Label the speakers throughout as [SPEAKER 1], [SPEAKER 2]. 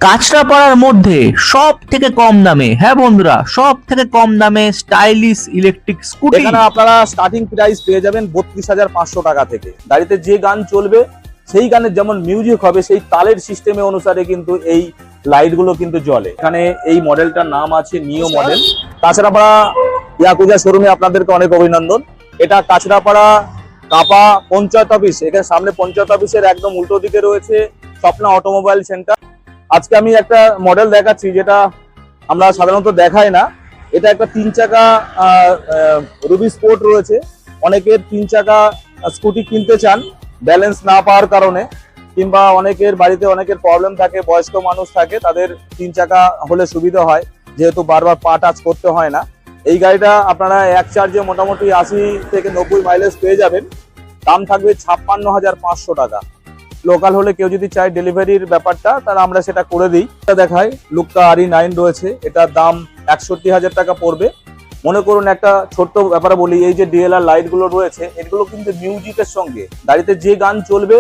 [SPEAKER 1] কাঁচরাপাড়ার মধ্যে সব থেকে কম দামে, হ্যাঁ বন্ধুরা, সব থেকে কম দামে স্টাইলিশ ইলেকট্রিক স্কুটি।
[SPEAKER 2] এখানে আপনারা স্টার্টিং প্রাইস পেয়ে যাবেন 32,500 টাকা থেকে। গাড়িতে যে গান চলবে সেই গানের যেমন মিউজিক হবে সেই তালের সিস্টেমে অনুসারে কিন্তু এই লাইট গুলো কিন্তু জ্বলে। এখানে এই মডেলটার নাম আছে নিও মডেল। কাঁচরাপাড়া ইয়াকুজা শোরুমে আপনাদেরকে অনেক অভিনন্দন। এটা কাঁচরাপাড়া কাপা পঞ্চায়েত অফিস, এখানে সামনে পঞ্চায়েত অফিসের একদম উল্টো দিকে রয়েছে স্বপ্না অটোমোবাইল সেন্টার। আজকে আমি একটা মডেল দেখাচ্ছি যেটা আমরা সাধারণত দেখাই না। এটা একটা 3 চাকা রুবি স্পোর্ট রয়েছে। অনেকের 3 চাকা স্কুটি কিনতে চান ব্যালেন্স না পাওয়ার কারণে, কিংবা অনেকের বাড়িতে অনেকের প্রবলেম থাকে, বয়স্ক মানুষ থাকে, তাদের 3 চাকা হলে সুবিধা হয়, যেহেতু বারবার পা টাচ করতে হয় না। এই গাড়িটা আপনারা এক চার্জে মোটামুটি 80 থেকে 90 মাইলেজ পেয়ে যাবেন। দাম থাকবে 56,500 টাকা। লোকাল হলে কেউ যদি চায় ডেলিভারির ব্যাপারটা, তাহলে আমরা সেটা করে দিই। এটা দেখায় লুকা RE9 রয়েছে, এটার দাম 61,000 টাকা পড়বে। মনে করুন একটা ছোট্ট ব্যাপারে বলি, এই যে DLR লাইট গুলো রয়েছে এগুলো কিন্তু মিউজিকের সঙ্গে, গাড়িতে যে গান চলবে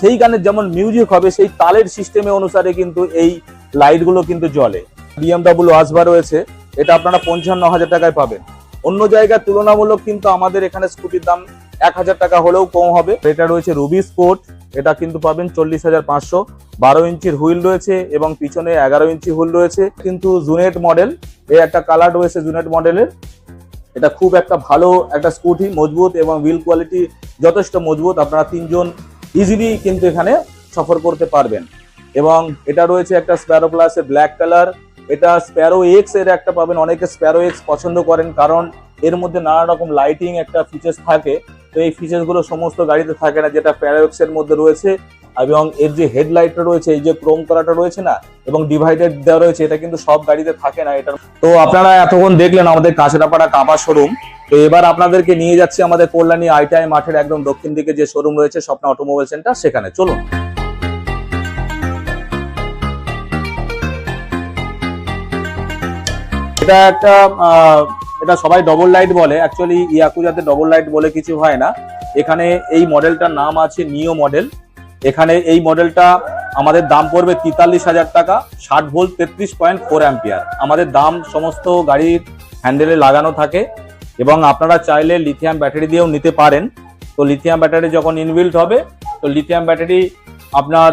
[SPEAKER 2] সেই গানের যেমন মিউজিক হবে সেই তালের সিস্টেমে অনুসারে কিন্তু এই লাইট গুলো কিন্তু জ্বলে। BMW আসবা রয়েছে, এটা আপনারা 55,000 টাকায় পাবেন। অন্য জায়গার তুলনামূলক কিন্তু আমাদের এখানে স্কুটির দাম 1,000 টাকা হলেও কম হবে। এটা রয়েছে রুবি স্পোর্ট, এটা কিন্তু পাবেন 40,500। 12 ইঞ্চির হুইল রয়েছে এবং পিছনে 11 ইঞ্চি হুইল রয়েছে। কিন্তু জুনেট মডেল, এই একটা কালার রয়েছে জুনেট মডেলের। এটা খুব একটা ভালো একটা স্কুটি, মজবুত এবং হুইল কোয়ালিটি যথেষ্ট মজবুত। আপনারা 3 জন ইজিলি কিন্তু এখানে সফর করতে পারবেন। এবং এটা রয়েছে একটা স্প্যারো প্লাসের ব্ল্যাক কালার। এটা স্প্যারো এক্স এর একটা পাবেন। অনেকে স্প্যারো এক্স পছন্দ করেন কারণ এর মধ্যে নানা রকম লাইটিং একটা ফিচার্স থাকে। তো এই ফিচার্স গুলো সমস্ত গাড়িতে থাকে না, যেটা স্প্যারো এক্স এর মধ্যে রয়েছে। এবং এর যে হেডলাইটটা রয়েছে, এই যে ক্রোম করাটা রয়েছে না, এবং ডিভাইডেড দেওয়া রয়েছে, এটা কিন্তু সব গাড়িতে থাকে না। এটা তো আপনারা এতক্ষণ দেখলেন আমাদের কাঁচরাপাড়া কাপা শোরুম। তো এবার আপনাদেরকে নিয়ে যাচ্ছি আমাদের কল্যাণী ITI মাঠের একদম দক্ষিণ দিকে যে শোরুম রয়েছে স্বপ্না অটোমোবাইল সেন্টার, সেখানে চলুন। এটা একটা এটা সবাই ডবল লাইট বলে, অ্যাকচুয়ালি ইয়াকুজাতে ডবল লাইট বলে কিছু হয় না। এখানে এই মডেলটার নাম আছে নিও মডেল। এখানে এই মডেলটা আমাদের দাম পড়বে 43,000 টাকা। 60 ভোল্ট 33.4 অ্যাম্পিয়ার আমাদের দাম। সমস্ত গাড়ির হ্যান্ডেলে লাগানো থাকে এবং আপনারা চাইলে লিথিয়াম ব্যাটারি দিয়েও নিতে পারেন। তো লিথিয়াম ব্যাটারি যখন ইনবিল্ট হবে, তো লিথিয়াম ব্যাটারি আপনার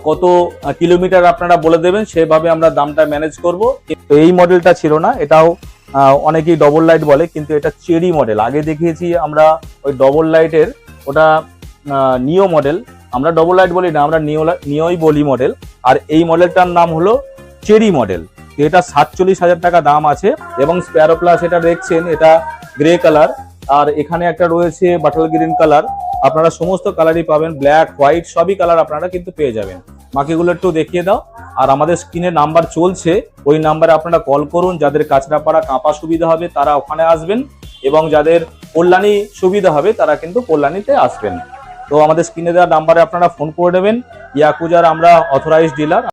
[SPEAKER 2] কত কিলোমিটার আপনারা বলে দেবেন, সেভাবে আমরা দামটা ম্যানেজ করব। তো এই মডেলটা ছিল না, এটাও অনেকেই ডবল লাইট বলে, কিন্তু এটা চেরি মডেল। আগে দেখিয়েছি আমরা ওই ডবল লাইটের, ওটা নিও মডেল। আমরা ডবল লাইট বলি না, আমরা নিওই বলি মডেল। আর এই মডেলটার নাম হলো চেরি মডেল। এটা 47,000 টাকা দাম আছে। এবং স্প্যারো প্লাস এটা দেখছেন, এটা গ্রে কালার, আর এখানে একটা রয়েছে বাটল গ্রিন কালার। আপনারা সমস্ত কালারই পাবেন, ব্ল্যাক হোয়াইট সবই কালার আপনারা কিন্তু পেয়ে যাবেন। বাকিগুলো একটু দেখিয়ে দাও। আর আমাদের স্ক্রিনে নাম্বার চলছে, ওই নাম্বারে আপনারা কল করুন। যাদের কাঁচরাপাড়া কাঁপা সুবিধা হবে তারা ওখানে আসবেন, এবং যাদের কল্যাণী সুবিধা হবে তারা কিন্তু কল্যাণীতে আসবেন। তো আমাদের স্ক্রিনে দেওয়া নাম্বারে আপনারা ফোন করে নেবেন। ইয়াকুজার আমরা অথরাইজড ডিলার।